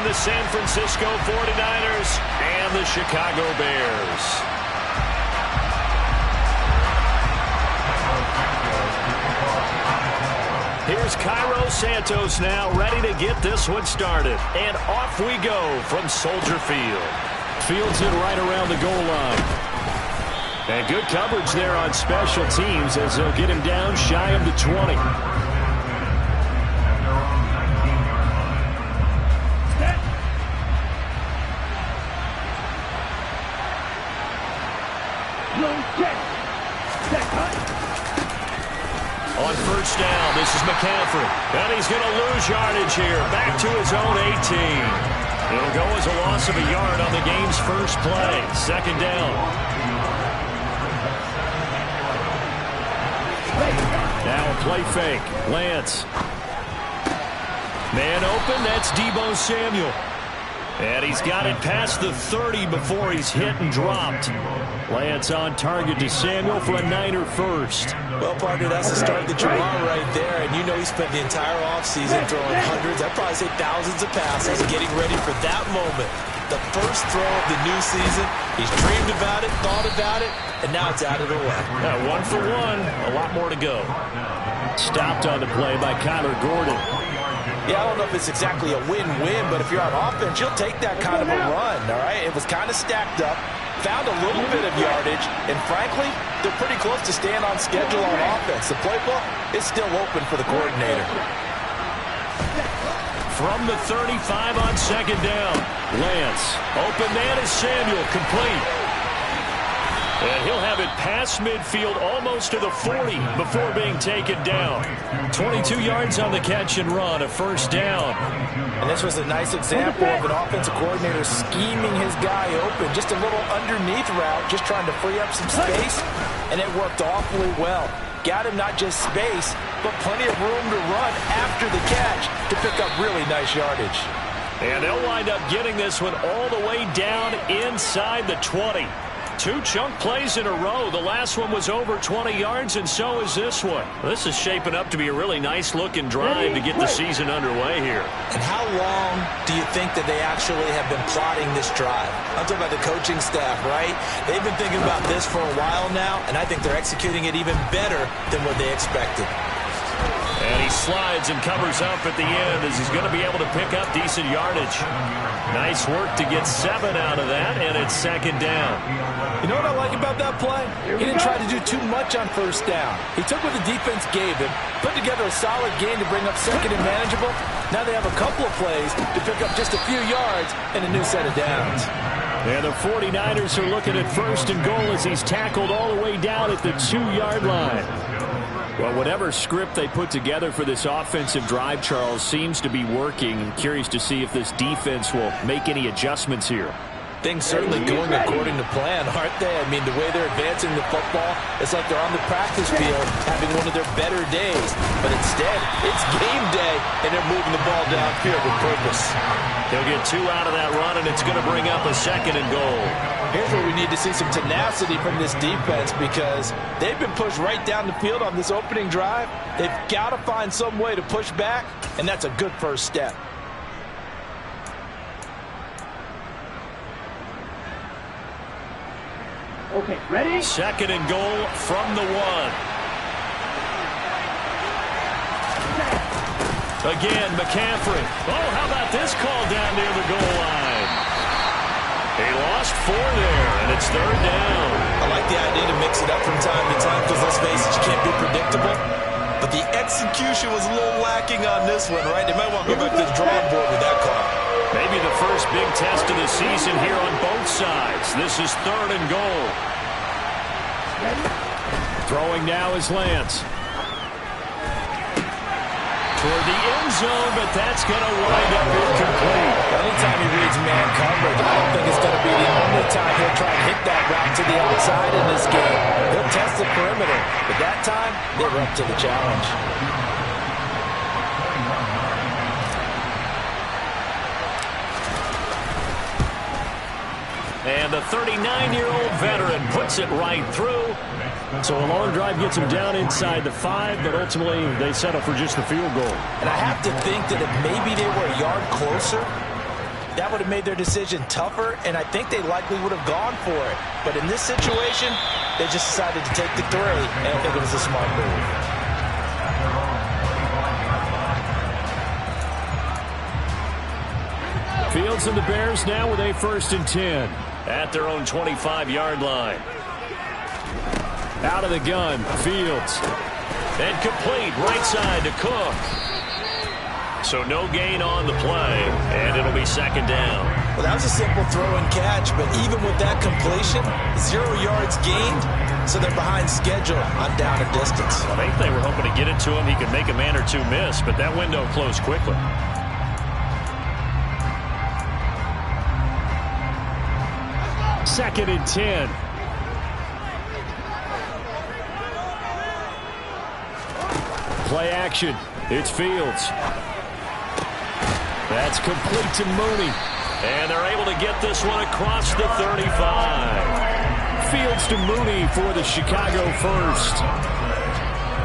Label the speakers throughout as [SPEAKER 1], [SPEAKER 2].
[SPEAKER 1] between the San Francisco 49ers and the Chicago Bears. Here's Cairo Santos now ready to get this one started. And off we go from Soldier Field. Fields it right around the goal line. And good coverage there on special teams as they'll get him down shy of the 20. On first down, this is McCaffrey. And he's going to lose yardage here. Back to his own 18. It'll go as a loss of a yard on the game's first play. Second down. Now a play fake. Lance. Man open, that's Deebo Samuel. And he's got it past the 30 before he's hit and dropped. Lance on target to Samuel for a Niner first.
[SPEAKER 2] Well, partner, that's the start that you want right there. And you know he spent the entire offseason throwing hundreds, I'd probably say thousands of passes, getting ready for that moment. The first throw of the new season. He's dreamed about it, thought about it, and now it's out of the way.
[SPEAKER 1] Yeah, 1 for 1. A lot more to go. Stopped on the play by Kyler Gordon.
[SPEAKER 2] Yeah, I don't know if it's exactly a win-win, but if you're on offense, you'll take that kind of a run, all right? It was kind of stacked up, found a little bit of yardage, and frankly, they're pretty close to staying on schedule on offense. The playbook is still open for the coordinator.
[SPEAKER 1] From the 35 on second down, Lance. Open man is Samuel, complete. And he'll have it past midfield almost to the 40 before being taken down. 22 yards on the catch and run, a first down.
[SPEAKER 2] And this was a nice example of an offensive coordinator scheming his guy open. Just a little underneath route, just trying to free up some space, and it worked awfully well. Got him not just space, but plenty of room to run after the catch to pick up really nice yardage.
[SPEAKER 1] And they'll wind up getting this one all the way down inside the 20. 2 chunk plays in a row. The last one was over 20 yards, and so is this one. This is shaping up to be a really nice-looking drive to get the season underway here.
[SPEAKER 2] And how long do you think that they actually have been plotting this drive? I'm talking about the coaching staff, right? They've been thinking about this for a while now, and I think they're executing it even better than what they expected.
[SPEAKER 1] And he slides and covers up at the end as he's going to be able to pick up decent yardage. Nice work to get 7 out of that, and it's second down.
[SPEAKER 2] You know what I like about that play? He didn't try to do too much on first down. He took what the defense gave him, put together a solid game to bring up second and manageable. Now they have a couple of plays to pick up just a few yards and a new set of downs.
[SPEAKER 1] And the 49ers are looking at first and goal as he's tackled all the way down at the 2-yard line. Well, whatever script they put together for this offensive drive, Charles, seems to be working. I'm curious to see if this defense will make any adjustments here.
[SPEAKER 2] Things certainly going according to plan, aren't they? I mean, the way they're advancing the football, it's like they're on the practice field having one of their better days. But instead, it's game day, and they're moving the ball downfield with purpose.
[SPEAKER 1] They'll get 2 out of that run, and it's going to bring up a second and goal.
[SPEAKER 2] Here's where we need to see some tenacity from this defense because they've been pushed right down the field on this opening drive. They've got to find some way to push back, and that's a good first step.
[SPEAKER 3] Okay, ready?
[SPEAKER 1] Second and goal from the 1. Again, McCaffrey. Oh, how about this call down near the goal line? He lost 4 there, and it's third down.
[SPEAKER 2] I like the idea to mix it up from time to time because, let's face it, you can't be predictable. But the execution was a little lacking on this one, right? They might want to go back to the drawing board with that call.
[SPEAKER 1] Maybe the first big test of the season here on both sides. This is third and goal. Throwing now is Lance. Toward the end zone, but that's going to wind up incomplete.
[SPEAKER 2] Anytime he reads man coverage, I don't think it's going to be the only time he'll try and hit that route to the outside in this game. He'll test the perimeter, but that time, they were up to the challenge.
[SPEAKER 1] And the 39-year-old veteran puts it right through. So a long drive gets him down inside the 5, but ultimately they settle for just the field goal.
[SPEAKER 2] And I have to think that if maybe they were a yard closer, that would have made their decision tougher, and I think they likely would have gone for it. But in this situation, they just decided to take the 3, and I think it was a smart move.
[SPEAKER 1] Fields and the Bears now with a 1st and 10 at their own 25-yard line. Out of the gun, Fields. And complete right side to Cook. So no gain on the play, and it'll be 2nd down.
[SPEAKER 2] Well, that was a simple throw and catch, but even with that completion, 0 yards gained, so they're behind schedule on down and distance.
[SPEAKER 1] I think they were hoping to get it to him. He could make a man or two miss, but that window closed quickly. Second and 10. Play action. It's Fields. That's complete to Mooney. And they're able to get this one across the 35. Fields to Mooney for the Chicago first.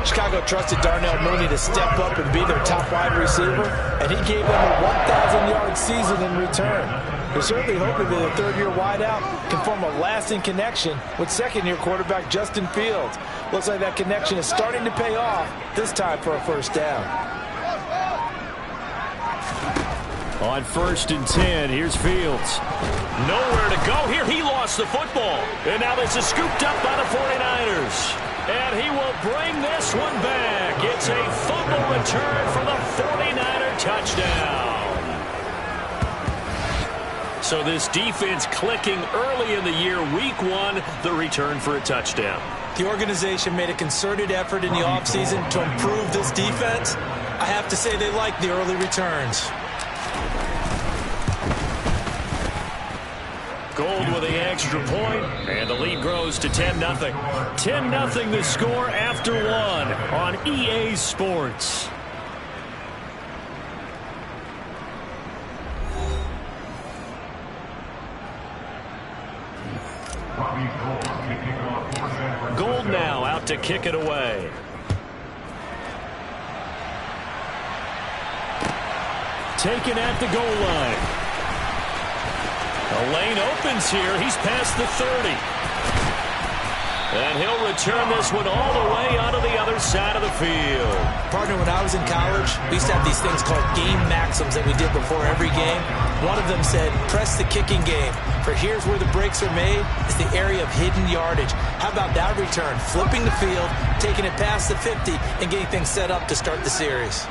[SPEAKER 2] Chicago trusted Darnell Mooney to step up and be their top wide receiver, and he gave them a 1,000-yard season in return. They're certainly hoping that the third-year wideout can form a lasting connection with second-year quarterback Justin Fields. Looks like that connection is starting to pay off, this time for a 1st down.
[SPEAKER 1] On 1st and 10, here's Fields. Nowhere to go here. He lost the football. And now this is scooped up by the 49ers. And he will bring this one back. It's a fumble return for the 49er touchdown. So this defense clicking early in the year, week 1, the return for a touchdown.
[SPEAKER 2] The organization made a concerted effort in the offseason to improve this defense. I have to say they like the early returns.
[SPEAKER 1] Gold with the extra point, and the lead grows to 10-0. 10-0 the score after 1 on EA Sports. Gold now out to kick it away. Taken at the goal line. The lane opens here. He's past the 30. And he'll return this one all the way onto the other side of the field.
[SPEAKER 2] Partner, when I was in college, we used to have these things called game maxims that we did before every game. One of them said, press the kicking game. For here's where the breaks are made. It's the area of hidden yardage. How about that return? Flipping the field, taking it past the 50, and getting things set up to start the series.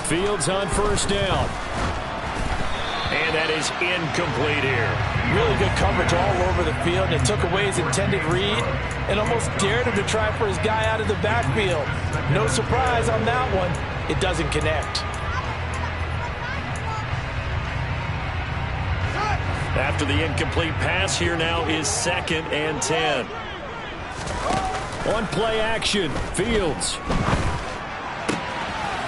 [SPEAKER 1] Fields on 1st down. And that is incomplete here.
[SPEAKER 2] Really good coverage all over the field. It took away his intended read and almost dared him to try for his guy out of the backfield. No surprise on that one. It doesn't connect.
[SPEAKER 1] After the incomplete pass, here now is 2nd and 10. On play action, Fields.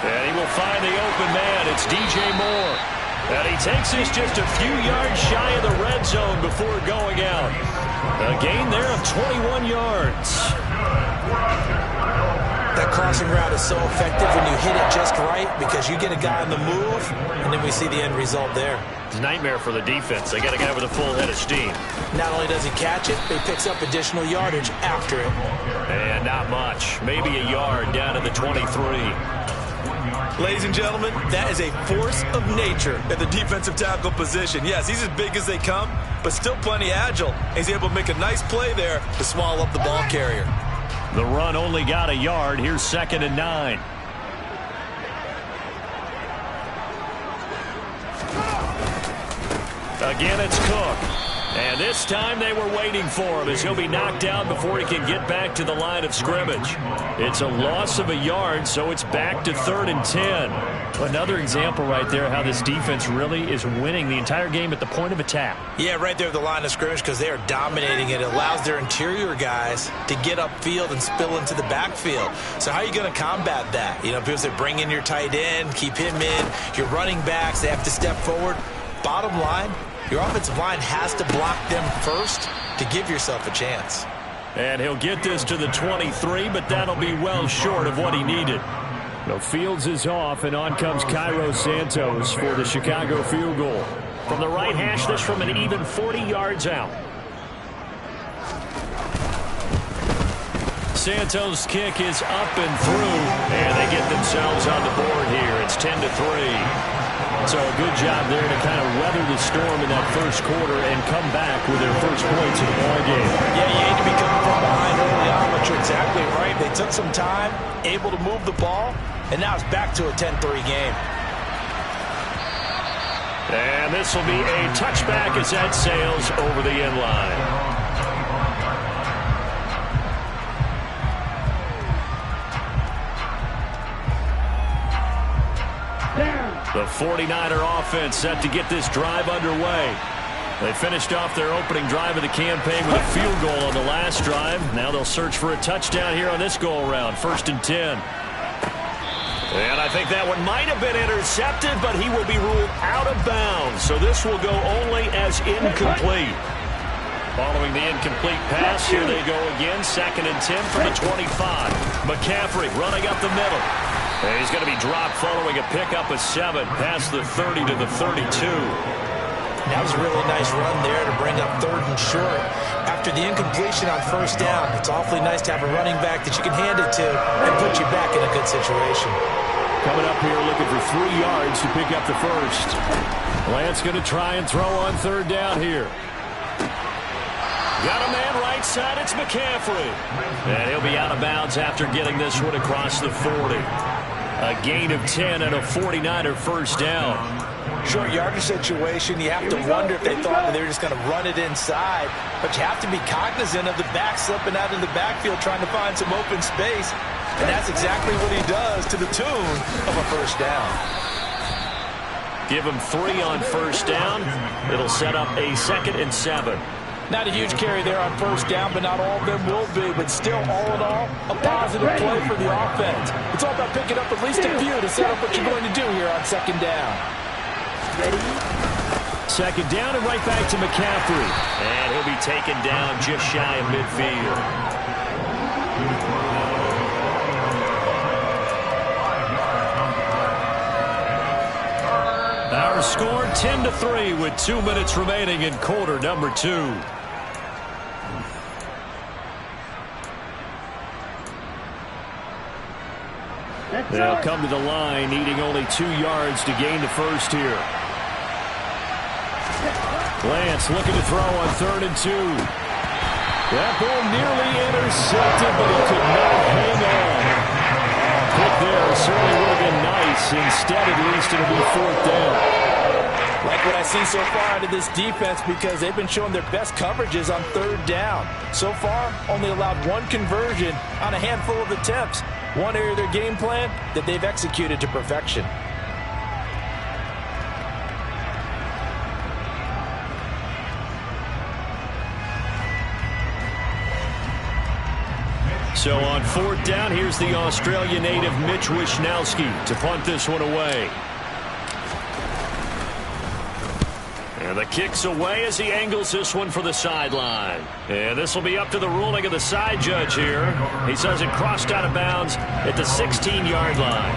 [SPEAKER 1] And he will find the open man. It's DJ Moore. And he takes this just a few yards shy of the red zone before going out. A gain there of 21 yards.
[SPEAKER 2] That crossing route is so effective when you hit it just right because you get a guy on the move, and then we see the end result there.
[SPEAKER 1] It's a nightmare for the defense. They got a guy with a full head of steam.
[SPEAKER 2] Not only does he catch it, but he picks up additional yardage after it.
[SPEAKER 1] And not much. Maybe a yard down to the 23.
[SPEAKER 3] Ladies and gentlemen, that is a force of nature at the defensive tackle position. Yes, he's as big as they come, but still plenty agile. He's able to make a nice play there to swallow up the ball carrier.
[SPEAKER 1] The run only got a yard. Here's 2nd and 9. Again, it's Cook. And this time they were waiting for him as he'll be knocked down before he can get back to the line of scrimmage. It's a loss of a yard, so it's back to 3rd and 10. Another example right there how this defense really is winning the entire game at the point of attack.
[SPEAKER 2] Yeah, right there at the line of scrimmage because they are dominating it. It allows their interior guys to get upfield and spill into the backfield. So how are you going to combat that? You know, people say bring in your tight end, keep him in. Your running backs, they have to step forward. Bottom line, your offensive line has to block them first to give yourself a chance.
[SPEAKER 1] And he'll get this to the 23, but that'll be well short of what he needed. So Fields is off, and on comes Cairo Santos for the Chicago field goal. From the right hash, this from an even 40 yards out. Santos' kick is up and through, and they get themselves on the board here. It's 10-3. So a good job there to kind of weather the storm in that first quarter and come back with their first points in the ball game.
[SPEAKER 2] Yeah, you hate to be coming from behind early on, but you're exactly right. They took some time, able to move the ball, and now it's back to a 10-3 game.
[SPEAKER 1] And this will be a touchback as that sails over the end line. The 49er offense set to get this drive underway. They finished off their opening drive of the campaign with a field goal on the last drive. Now they'll search for a touchdown here on this go-around. 1st and 10. And I think that one might have been intercepted, but he will be ruled out of bounds. So this will go only as incomplete. Following the incomplete pass, here they go again. 2nd and 10 from the 25. McCaffrey running up the middle. And he's going to be dropped following a pickup of 7 past the 30 to the 32.
[SPEAKER 2] That was a really nice run there to bring up 3rd and short. After the incompletion on 1st down, it's awfully nice to have a running back that you can hand it to and put you back in a good situation.
[SPEAKER 1] Coming up here looking for 3 yards to pick up the first. Lance going to try and throw on 3rd down here. Got a man right side, it's McCaffrey. And he'll be out of bounds after getting this one across the 40. A gain of 10 and a 49er first down.
[SPEAKER 2] Short yardage situation, you have to wonder if they thought that they were just going to run it inside. But you have to be cognizant of the back slipping out in the backfield trying to find some open space. And that's exactly what he does to the tune of a first down.
[SPEAKER 1] Give him 3 on 1st down. It'll set up a 2nd and 7.
[SPEAKER 2] Not a huge carry there on 1st down, but not all of them will be. But still, all in all, a positive play for the offense. It's all about picking up at least a few to set up what you're going to do here on 2nd down.
[SPEAKER 1] Ready? 2nd down and right back to McCaffrey. And he'll be taken down just shy of midfield. Our score 10-3 with 2 minutes remaining in quarter number 2. They'll come to the line, needing only 2 yards to gain the first here. Lance looking to throw on 3rd and 2. That ball nearly intercepted, but he could not hang on. Pick there certainly would have been nice. Instead, at least, it'll be 4th down.
[SPEAKER 2] Like what I see so far out of this defense, because they've been showing their best coverages on 3rd down. So far, only allowed 1 conversion on a handful of attempts. One area of their game plan that they've executed to perfection.
[SPEAKER 1] So on 4th down, here's the Australia native Mitch Wishnowsky to punt this one away. And the kick's away as he angles this one for the sideline. And this will be up to the ruling of the side judge here. He says it crossed out of bounds at the 16-yard line.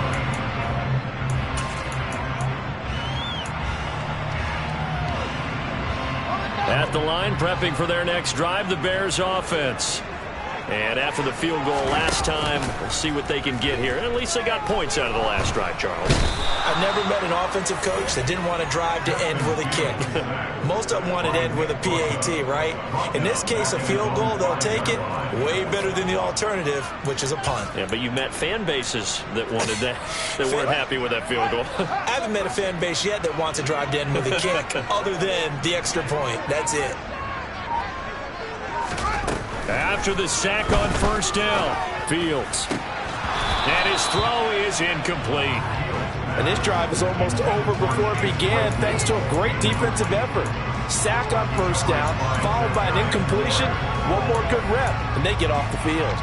[SPEAKER 1] At the line, prepping for their next drive, the Bears offense. And after the field goal last time, we'll see what they can get here. And at least they got points out of the last drive, Charles.
[SPEAKER 2] I've never met an offensive coach that didn't want to drive to end with a kick. Most of them wanted to end with a PAT, right? In this case, a field goal, they'll take it. Way better than the alternative, which is a punt.
[SPEAKER 1] Yeah, but you met fan bases that wanted that, that weren't happy with that field goal.
[SPEAKER 2] I haven't met a fan base yet that wants to drive to end with a kick, other than the extra point. That's it.
[SPEAKER 1] After the sack on 1st down, Fields. And his throw is incomplete.
[SPEAKER 2] And this drive is almost over before it began, thanks to a great defensive effort. Sack on 1st down, followed by an incompletion. One more good rep, and they get off the field.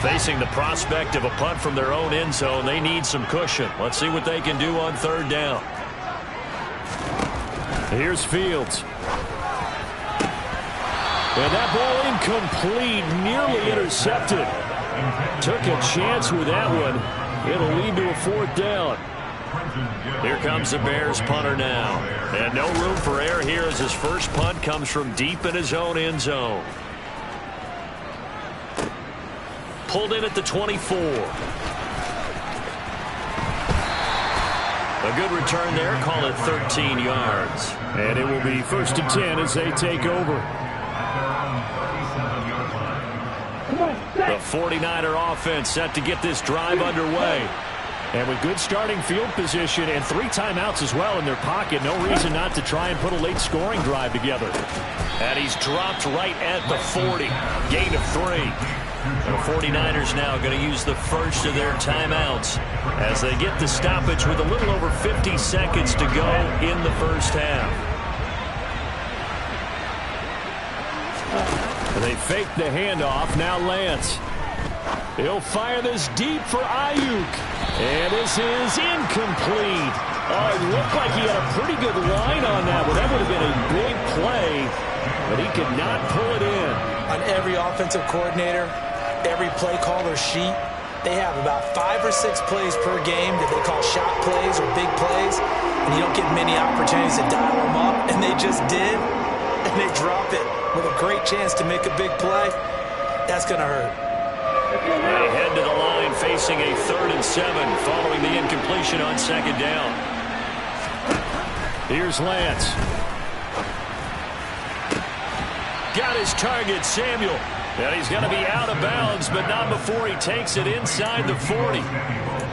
[SPEAKER 1] Facing the prospect of a punt from their own end zone, they need some cushion. Let's see what they can do on 3rd down. Here's Fields. And that ball incomplete, nearly intercepted. Took a chance with that one. It'll lead to a 4th down. Here comes the Bears punter now. And no room for error here as his first punt comes from deep in his own end zone. Pulled in at the 24. A good return there. Call it 13 yards. And it will be 1st and 10 as they take over. The 49er offense set to get this drive underway. And with good starting field position and 3 timeouts as well in their pocket, no reason not to try and put a late scoring drive together. And he's dropped right at the 40. Gain of 3. The 49ers now going to use the first of their timeouts as they get the stoppage with a little over 50 seconds to go in the first half. They fake the handoff. Now Lance. He'll fire this deep for Ayuk. And this is incomplete. Oh, it looked like he had a pretty good line on that. Well, that would have been a big play, but he could not pull it in.
[SPEAKER 2] On every offensive coordinator, every play caller sheet, they have about 5 or 6 plays per game that they call shot plays or big plays, and you don't get many opportunities to dial them up, and they just did, and they drop it with a great chance to make a big play. That's going to hurt.
[SPEAKER 1] They head to the line facing a 3rd and 7 following the incompletion on 2nd down. Here's Lance. Got his target, Samuel. And he's going to be out of bounds, but not before he takes it inside the 40.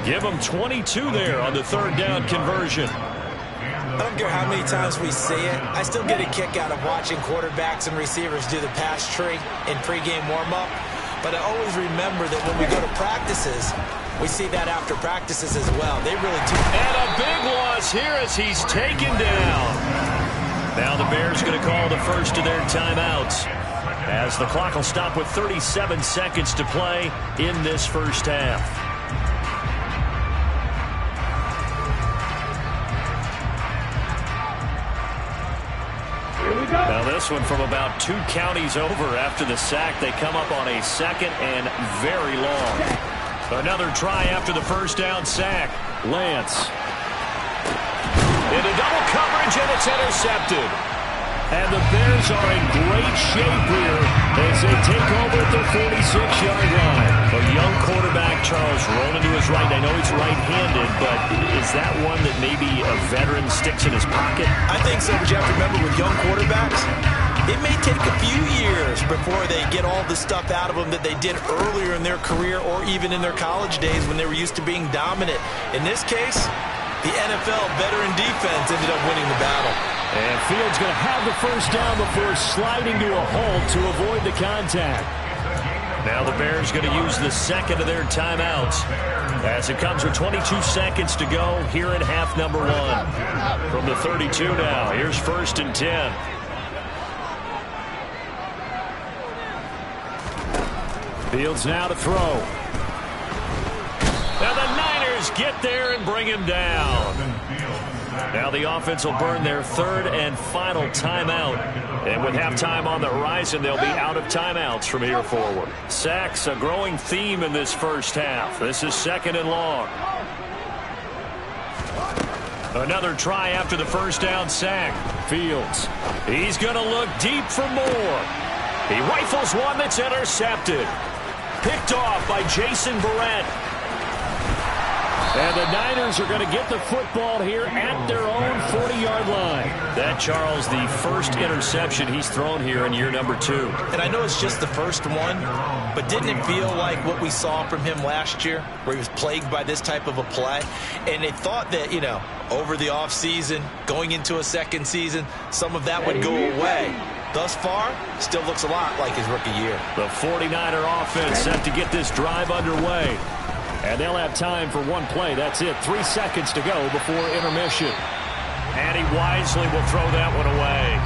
[SPEAKER 1] Give him 22 there on the 3rd down conversion.
[SPEAKER 2] I don't care how many times we see it. I still get a kick out of watching quarterbacks and receivers do the pass tree in pregame warm-up. But I always remember that when we go to practices, we see that after practices as well. They really do.
[SPEAKER 1] And a big loss here as he's taken down. Now the Bears going to call the first of their timeouts, as the clock will stop with 37 seconds to play in this first half. Now this one from about 2 counties over after the sack. They come up on a 2nd and very long. Another try after the first down sack. Lance. Into double coverage, and it's intercepted. And the Bears are in great shape here as they take over at their 46-yard line. A young quarterback, Charles, rolling to his right. I know he's right-handed, but is that one that maybe a veteran sticks in his pocket?
[SPEAKER 2] I think so, but you have to remember with young quarterbacks, it may take a few years before they get all the stuff out of them that they did earlier in their career or even in their college days when they were used to being dominant. In this case, the NFL veteran defense ended up winning the battle.
[SPEAKER 1] And Fields going to have the first down before sliding to a halt to avoid the contact. Now the Bears going to use the 2nd of their timeouts as it comes with 22 seconds to go here in half number 1. From the 32 now, here's 1st and 10. Fields now to throw. Now the Niners get there and bring him down. Now the offense will burn their 3rd and final timeout. And with halftime on the horizon, they'll be out of timeouts from here forward. Sacks, a growing theme in this first half. This is 2nd and long. Another try after the first down sack. Fields. He's going to look deep for more. He rifles one that's intercepted. Picked off by Jason Barrett. And the Niners are going to get the football here at their own 40-yard line. That, Charles, the first interception he's thrown here in year number 2.
[SPEAKER 2] And I know it's just the first one, but didn't it feel like what we saw from him last year, where he was plagued by this type of a play? And they thought that, you know, over the offseason, going into a 2nd season, some of that would go away. Thus far, still looks a lot like his rookie year.
[SPEAKER 1] The 49er offense set to get this drive underway. And they'll have time for one play. That's it. 3 seconds to go before intermission. And he wisely will throw that one away.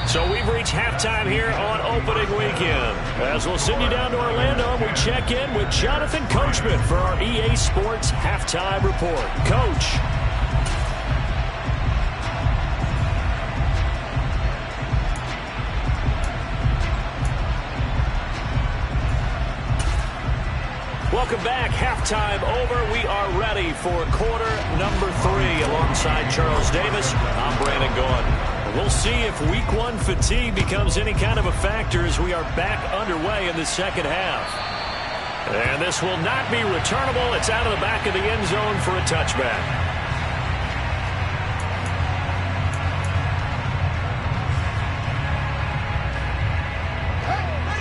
[SPEAKER 1] So we've reached halftime here on opening weekend. As we'll send you down to Orlando, and we check in with Jonathan Coachman for our EA Sports Halftime Report. Coach. Welcome back. Halftime over. We are ready for quarter number 3. Alongside Charles Davis, I'm Brandon Gaudin. We'll see if week 1 fatigue becomes any kind of a factor as we are back underway in the second half. And this will not be returnable. It's out of the back of the end zone for a touchback.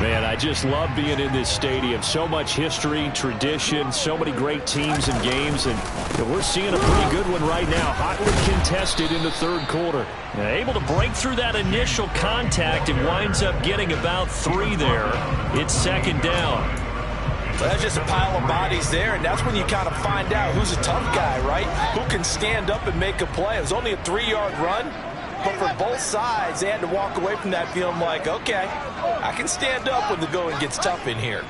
[SPEAKER 1] Man, I just love being in this stadium. So much history, tradition, so many great teams and games, and we're seeing a pretty good one right now. Hotly contested in the third quarter. Able to break through that initial contact and winds up getting about 3 there. It's second down.
[SPEAKER 2] Well, that's just a pile of bodies there, and that's when you kind of find out who's a tough guy, right? Who can stand up and make a play. It was only a 3-yard run. But for both sides, they had to walk away from that feeling like, okay, I can stand up when the going gets tough in here.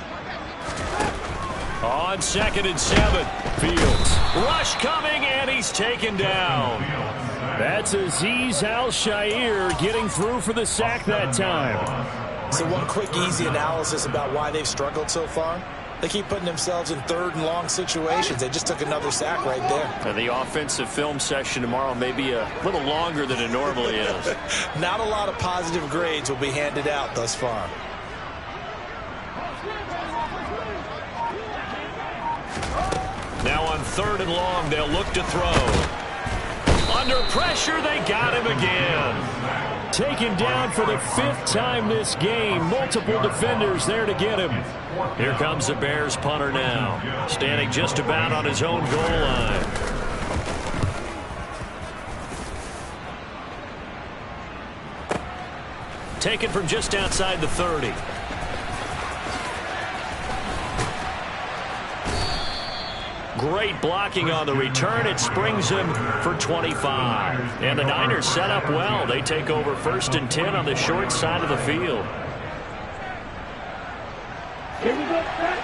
[SPEAKER 1] On 2nd and 7, Fields. Rush coming, and he's taken down. That's Azeez Al-Shaair getting through for the sack that time.
[SPEAKER 2] So one quick, easy analysis about why they've struggled so far. They keep putting themselves in 3rd and long situations. They just took another sack right there.
[SPEAKER 1] The offensive film session tomorrow may be a little longer than it normally is.
[SPEAKER 2] Not a lot of positive grades will be handed out thus far.
[SPEAKER 1] Now on 3rd and long, they'll look to throw. Under pressure, they got him again. Taken down for the 5th time this game. Multiple defenders there to get him. Here comes the Bears punter now. Standing just about on his own goal line. Taken from just outside the 30. Great blocking on the return. It springs him for 25. And the Niners set up well. They take over 1st and 10 on the short side of the field.
[SPEAKER 4] Here we go, set.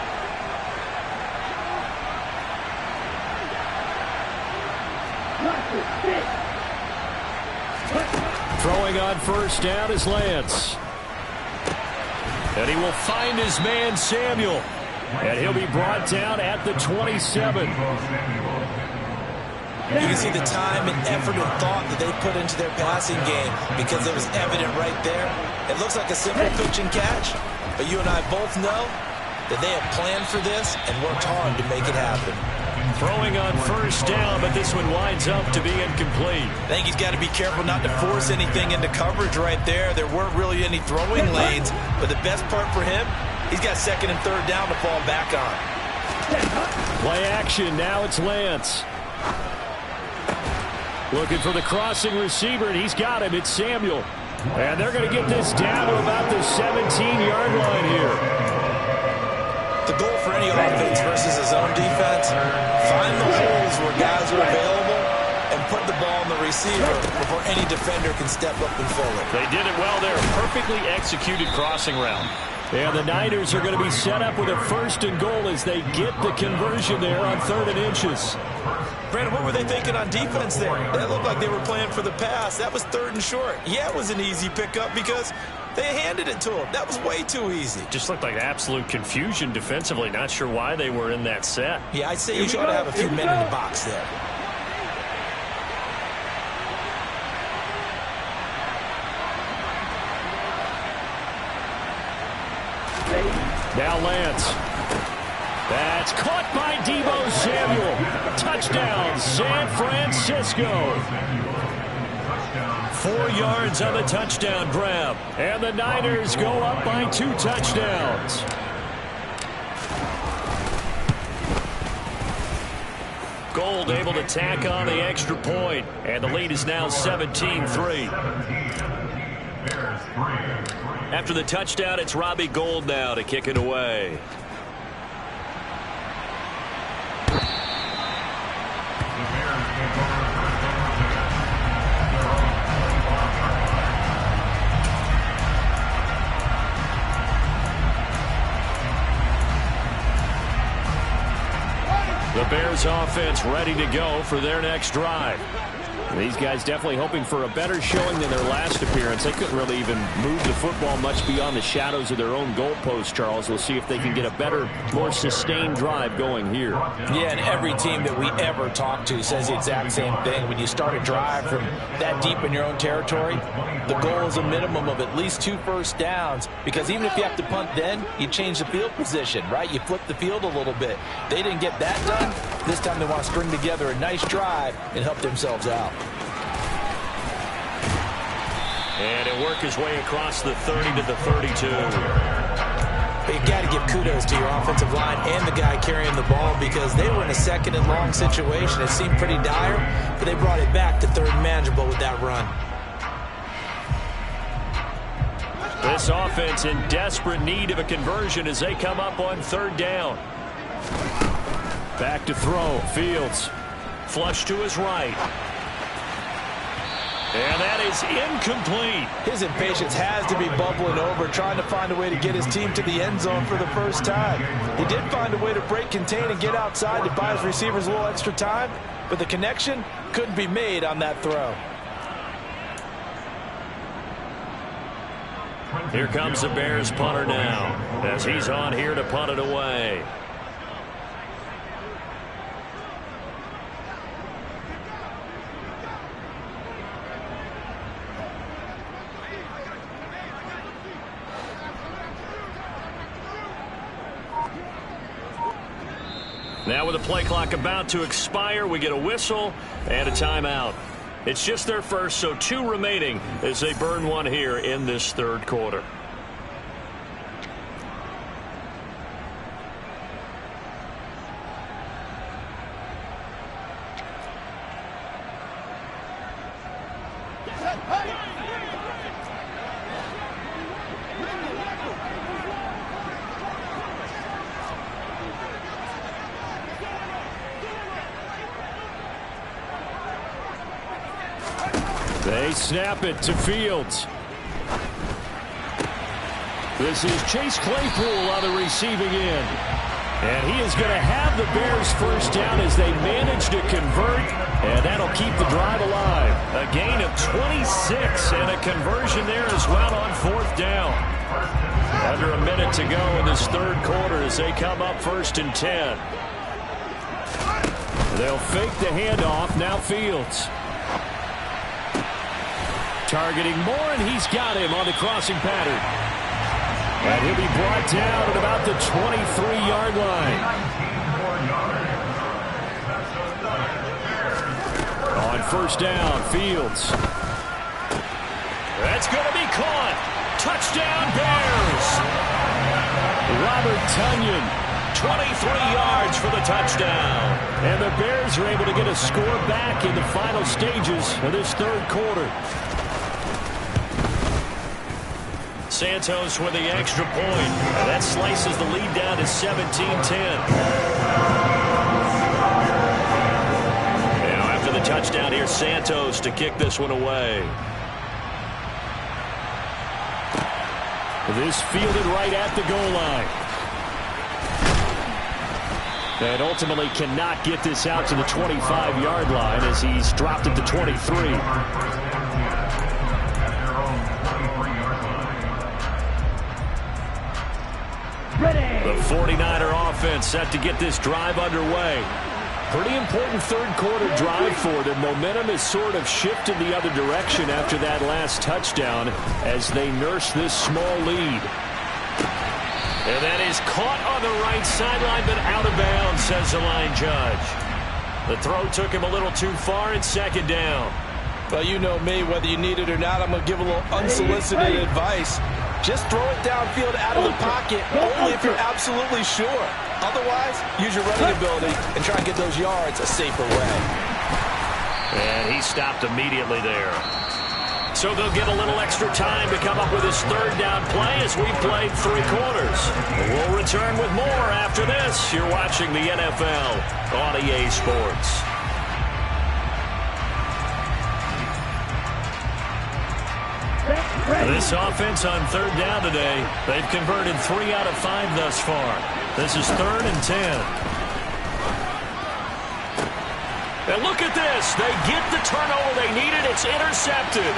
[SPEAKER 1] Throwing on 1st down is Lance. And he will find his man Samuel. And he'll be brought down at the 27.
[SPEAKER 2] You can see the time and effort and thought that they put into their passing game because it was evident right there. It looks like a simple pitch and catch, but you and I both know that they have planned for this and worked hard to make it happen.
[SPEAKER 1] Throwing on 1st down, but this one winds up to be incomplete.
[SPEAKER 2] I think he's got to be careful not to force anything into coverage right there. There weren't really any throwing lanes, but the best part for him, he's got 2nd and 3rd down to fall back on.
[SPEAKER 1] Play action. Now it's Lance. Looking for the crossing receiver, and he's got him. It's Samuel. And they're going to get this down to about the 17-yard line here.
[SPEAKER 2] The goal for any offense versus his own defense, find the holes where guys are available and put the ball in the receiver before any defender can step up and fill it.
[SPEAKER 1] They did it well there. Perfectly executed crossing route. And the Niners are going to be set up with a 1st and goal as they get the conversion there on 3rd and inches.
[SPEAKER 2] Brandon, what were they thinking on defense there? That looked like they were playing for the pass. That was 3rd and short. Yeah, it was an easy pickup because they handed it to him. That was way too easy.
[SPEAKER 1] Just looked like absolute confusion defensively. Not sure why they were in that set.
[SPEAKER 2] Yeah, I'd say you should have a few men in the box there.
[SPEAKER 1] Now Lance. That's caught by Deebo Samuel. Touchdown, San Francisco. 4 yards on the touchdown grab. And the Niners go up by 2 touchdowns. Gold able to tack on the extra point. And the lead is now 17-3. After the touchdown, it's Robbie Gould now to kick it away. The Bears offense ready to go for their next drive. These guys definitely hoping for a better showing than their last appearance. They couldn't really even move the football much beyond the shadows of their own goalpost, Charles. We'll see if they can get a better, more sustained drive going here.
[SPEAKER 2] Yeah, and every team that we ever talk to says the exact same thing. When you start a drive from that deep in your own territory, the goal is a minimum of at least 2 first downs, because even if you have to punt then, you change the field position, right? You flip the field a little bit. They didn't get that done. This time they want to string together a nice drive and help themselves out.
[SPEAKER 1] And he'll work his way across the 30 to the 32.
[SPEAKER 2] But you got to give kudos to your offensive line and the guy carrying the ball, because they were in a 2nd and long situation. It seemed pretty dire, but they brought it back to 3rd and manageable with that run.
[SPEAKER 1] This offense in desperate need of a conversion as they come up on 3rd down. Back to throw. Fields. Flush to his right. And that is incomplete.
[SPEAKER 2] His impatience has to be bubbling over, trying to find a way to get his team to the end zone for the first time. He did find a way to break, contain, and get outside to buy his receivers a little extra time, but the connection couldn't be made on that throw.
[SPEAKER 1] Here comes the Bears punter now, as he's on here to punt it away. Now with the play clock about to expire, we get a whistle and a timeout. It's just their first, so 2 remaining as they burn one here in this 3rd quarter. They snap it to Fields. This is Chase Claypool on the receiving end. And he is going to have the Bears first down as they manage to convert. And that'll keep the drive alive. A gain of 26 and a conversion there as well on 4th down. Under a minute to go in this 3rd quarter as they come up 1st and 10. They'll fake the handoff. Now Fields. Targeting Moore, and he's got him on the crossing pattern. And he'll be brought down at about the 23-yard line. On 1st down, Fields. That's going to be caught. Touchdown, Bears. Robert Tonyan, 23 yards for the touchdown. And the Bears are able to get a score back in the final stages of this 3rd quarter. Santos with the extra point. And that slices the lead down to 17-10. Now after the touchdown, here's Santos to kick this one away. This fielded right at the goal line. And ultimately cannot get this out to the 25-yard line as he's dropped it to 23. The 49er offense set to get this drive underway. Pretty important 3rd quarter drive for them. Momentum is sort of shifted the other direction after that last touchdown as they nurse this small lead. And that is caught on the right sideline, but out of bounds, says the line judge. The throw took him a little too far in 2nd down.
[SPEAKER 2] Well, you know me, whether you need it or not, I'm going to give a little unsolicited advice. Just throw it downfield out of the pocket, only if you're absolutely sure. Otherwise, use your running ability and try and get those yards a safer way.
[SPEAKER 1] And he stopped immediately there. So they'll get a little extra time to come up with his 3rd down play as we played 3 quarters. We'll return with more after this. You're watching the NFL on EA Sports. This offense on 3rd down today, they've converted 3 out of 5 thus far. This is 3rd and 10. And look at this. They get the turnover they needed. It's intercepted.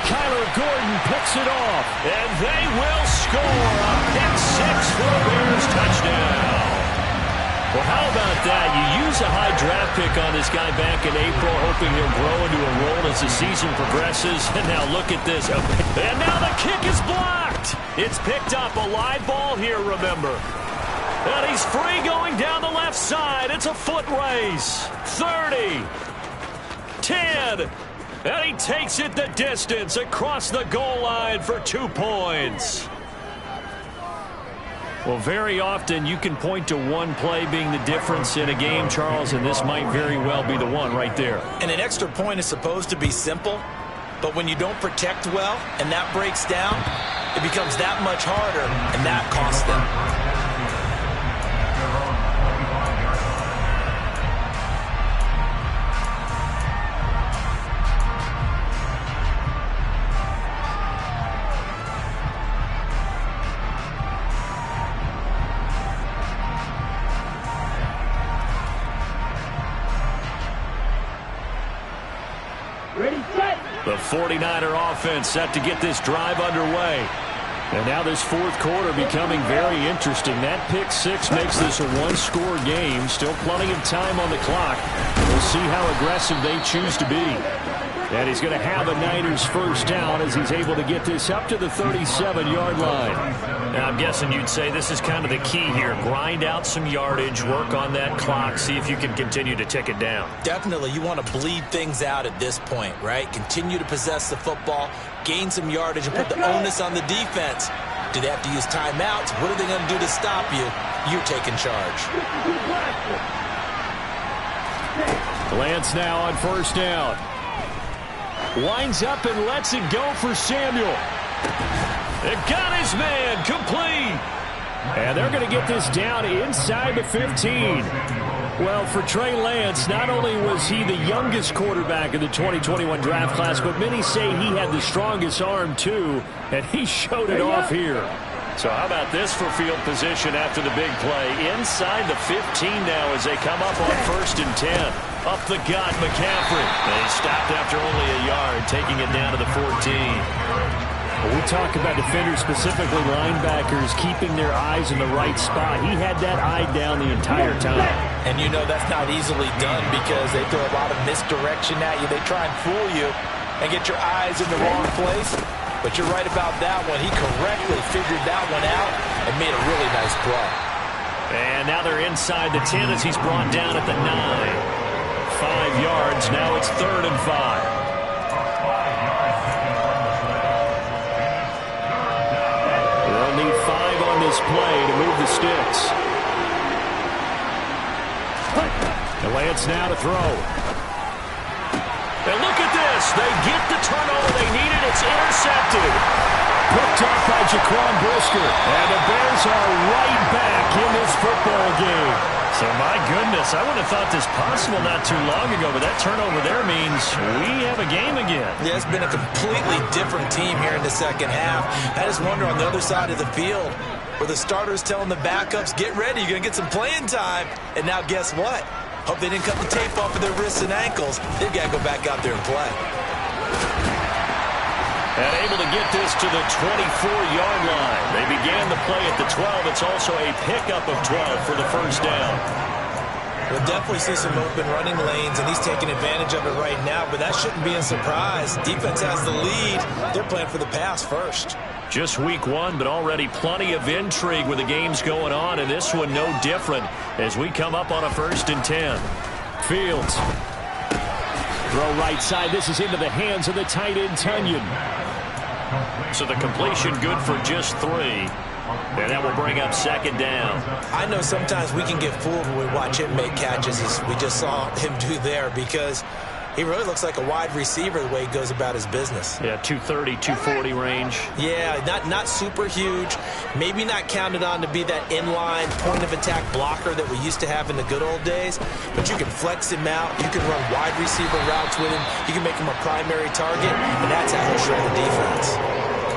[SPEAKER 1] Kyler Gordon picks it off. And they will score a pick six for the Bears touchdown. Well, how about that? You use a high draft pick on this guy back in April, hoping he'll grow into a role as the season progresses. And now look at this. And now the kick is blocked. It's picked up. A live ball here, remember. And he's free going down the left side. It's a foot race. 30. 10. And he takes it the distance across the goal line for 2 points. Well, very often you can point to one play being the difference in a game, Charles, and this might very well be the one right there.
[SPEAKER 2] And an extra point is supposed to be simple, but when you don't protect well and that breaks down, it becomes that much harder, and that costs them.
[SPEAKER 1] The 49er offense set to get this drive underway. And now this fourth quarter becoming very interesting. That pick six makes this a one-score game. Still plenty of time on the clock. We'll see how aggressive they choose to be. And he's going to have a Niners first down as he's able to get this up to the 37-yard line. Now, I'm guessing you'd say this is kind of the key here. Grind out some yardage, work on that clock, see if you can continue to tick it down.
[SPEAKER 2] Definitely, you want to bleed things out at this point, right? Continue to possess the football, gain some yardage, and put the onus on the defense. Do they have to use timeouts? What are they going to do to stop you? You're taking charge.
[SPEAKER 1] Lance now on first down. Winds up and lets it go for Samuel. It got his man complete. And they're going to get this down inside the 15. Well, for Trey Lance, not only was he the youngest quarterback in the 2021 draft class, but many say he had the strongest arm too, and he showed it off here. So how about this for field position after the big play? Inside the 15 now as they come up on 1st and 10. Up the gut, McCaffrey. They stopped after only a yard, taking it down to the 14. When we talk about defenders, specifically linebackers, keeping their eyes in the right spot. He had that eye down the entire time.
[SPEAKER 2] And you know that's not easily done because they throw a lot of misdirection at you. They try and fool you and get your eyes in the wrong place. But you're right about that one. He correctly figured that one out and made a really nice play.
[SPEAKER 1] And now they're inside the 10 as he's brought down at the 9. 5 yards. Now it's 3rd and 5. They'll need 5 on this play to move the sticks. And Lance now to throw. And look at this. They get the turnover they needed. It's intercepted. Picked off by Jaquan Brisker. And the Bears are right back in this football game. So, my goodness, I wouldn't have thought this possible not too long ago, but that turnover there means we have a game again.
[SPEAKER 2] Yeah, it's been a completely different team here in the second half. I just wonder on the other side of the field where the starters telling the backups, get ready, you're going to get some playing time. And now guess what? Hope they didn't cut the tape off of their wrists and ankles. They've got to go back out there and play.
[SPEAKER 1] And able to get this to the 24-yard line. They began the play at the 12. It's also a pickup of 12 for the first down.
[SPEAKER 2] We'll definitely see some open running lanes, and he's taking advantage of it right now, but that shouldn't be a surprise. Defense has the lead. They're playing for the pass first.
[SPEAKER 1] Just week 1, but already plenty of intrigue with the games going on, and this one no different as we come up on a 1st and 10. Fields. Throw right side. This is into the hands of the tight end, Tunyon. So the completion good for just 3. And that will bring up 2nd down.
[SPEAKER 2] I know sometimes we can get fooled when we watch him make catches, as we just saw him do there, because he really looks like a wide receiver the way he goes about his business.
[SPEAKER 1] Yeah, 230, 240 range.
[SPEAKER 2] Yeah, not super huge. Maybe not counted on to be that inline point-of-attack blocker that we used to have in the good old days. But you can flex him out. You can run wide receiver routes with him. You can make him a primary target, and that's how he'll show the defense.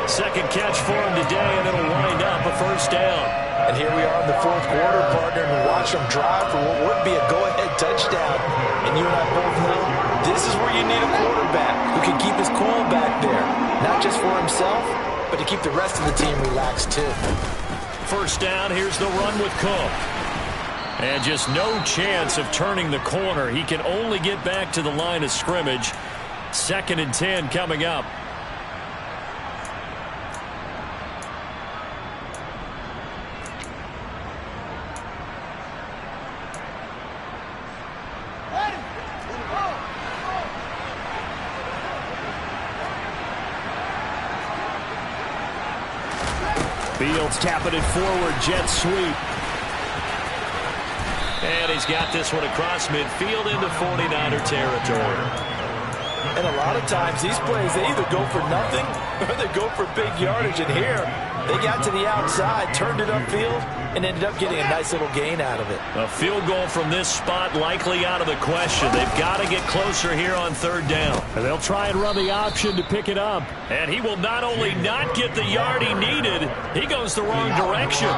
[SPEAKER 1] 2nd catch for him today, and it'll wind up a 1st down.
[SPEAKER 2] And here we are in the fourth quarter, partner, and watch them drive for what would be a go-ahead touchdown. And you and I both know this is where you need a quarterback who can keep his cool back there, not just for himself, but to keep the rest of the team relaxed too.
[SPEAKER 1] First down, here's the run with Cook. And just no chance of turning the corner. He can only get back to the line of scrimmage. 2nd and 10 coming up. Fields tapping it forward, jet sweep. And he's got this one across midfield into 49er territory.
[SPEAKER 2] And a lot of times these plays, they either go for nothing or they go for big yardage. And here, they got to the outside, turned it upfield, and ended up getting a nice little gain out of it.
[SPEAKER 1] A field goal from this spot likely out of the question. They've got to get closer here on 3rd down. And they'll try and run the option to pick it up. And he will not only not get the yard he needed, he goes the wrong direction.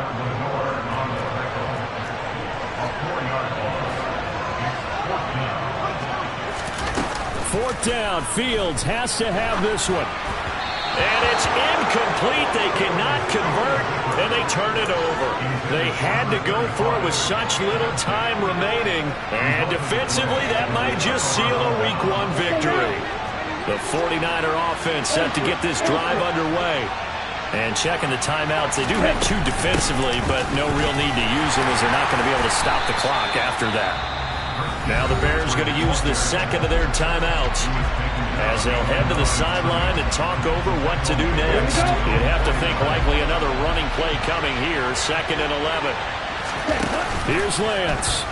[SPEAKER 1] 4th down. Fields has to have this one. And it's incomplete. They cannot convert, and they turn it over. They had to go for it with such little time remaining. And defensively, that might just seal a Week 1 victory. The 49er offense set to get this drive underway. And checking the timeouts, they do have 2 defensively, but no real need to use them as they're not going to be able to stop the clock after that. Now the Bears going to use the 2nd of their timeouts as they'll head to the sideline and talk over what to do next. You'd have to think likely another running play coming here, 2nd and 11. Here's Lance.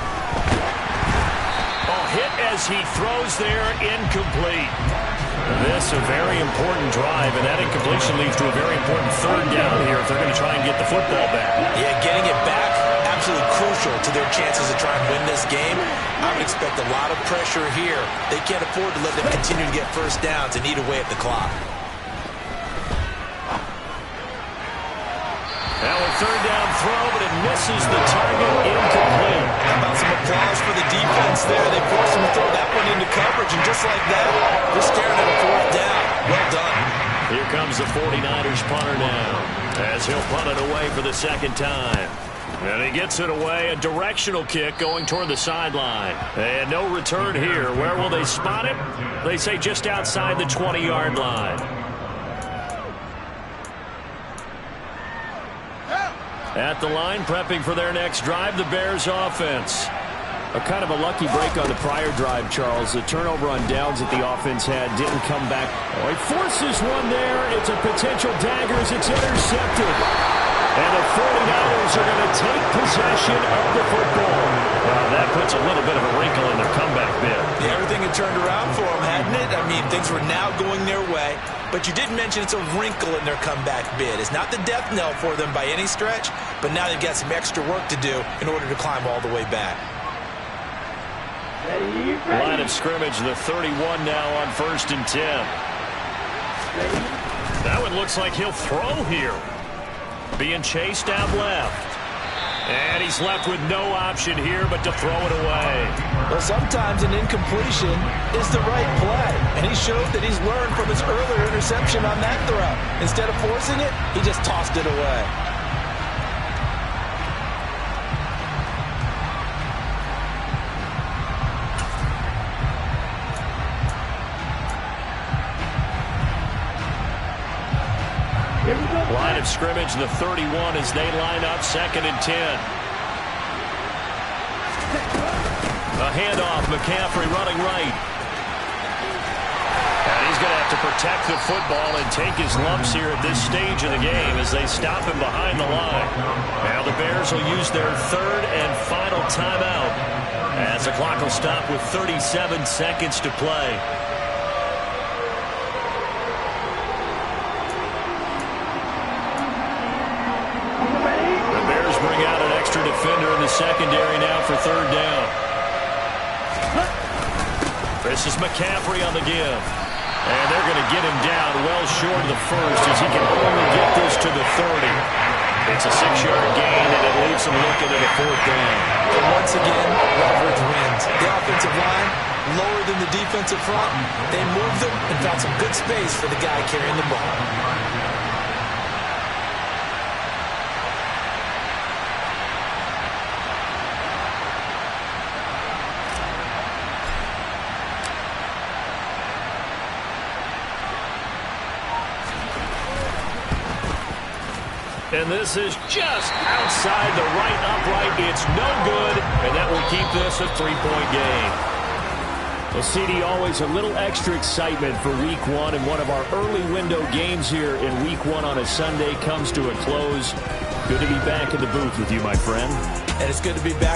[SPEAKER 1] Oh, hit as he throws there, incomplete. This a very important drive, and that incompletion leads to a very important 3rd down here if they're going to try and get the football back.
[SPEAKER 2] Yeah, getting it back, absolutely crucial to their chances to try and win this game. I would expect a lot of pressure here. They can't afford to let them continue to get first downs and eat away at the clock.
[SPEAKER 1] Now a 3rd down throw, but it misses the target, incomplete.
[SPEAKER 2] How about some applause for the defense there? They forced him to throw that one into coverage, and just like that, they're staring at a 4th down. Well done.
[SPEAKER 1] Here comes the 49ers punter now, as he'll punt it away for the 2nd time. And he gets it away, a directional kick going toward the sideline. And no return here. Where will they spot it? They say just outside the 20-yard line. At the line, prepping for their next drive, the Bears offense. A kind of a lucky break on the prior drive, Charles. The turnover on downs that the offense had didn't come back. Oh, he forces one there. It's a potential dagger as it's intercepted. And the 49ers are going to take possession of the football. Well, that puts a little bit of a wrinkle in their comeback bid.
[SPEAKER 2] Yeah, everything had turned around for them, hadn't it? I mean, things were now going their way. But you did mention it's a wrinkle in their comeback bid. It's not the death knell for them by any stretch, but now they've got some extra work to do in order to climb all the way back.
[SPEAKER 1] Line of scrimmage, the 31 now on 1st and 10. That one looks like he'll throw here. Being chased out left. And he's left with no option here but to throw it away.
[SPEAKER 2] Well, sometimes an incompletion is the right play. And he showed that he's learned from his earlier interception on that throw. Instead of forcing it, he just tossed it away.
[SPEAKER 1] Line of scrimmage, the 31 as they line up, 2nd and 10. A handoff, McCaffrey running right. And he's going to have to protect the football and take his lumps here at this stage of the game as they stop him behind the line. Now the Bears will use their 3rd and final timeout as the clock will stop with 37 seconds to play. Defender in the secondary now for 3rd down. This is McCaffrey on the give. And they're going to get him down well short of the first as he can only get this to the 30. It's a 6-yard gain, and it leaves them looking at a 4th down.
[SPEAKER 2] And once again, leverage wins. The offensive line, lower than the defensive front. They moved them and found some good space for the guy carrying the ball.
[SPEAKER 1] And this is just outside the right upright. It's no good, and that will keep this a 3-point game. Well, CD, always a little extra excitement for Week 1, and one of our early window games here in Week 1 on a Sunday comes to a close. Good to be back in the booth with you, my friend.
[SPEAKER 2] And it's good to be back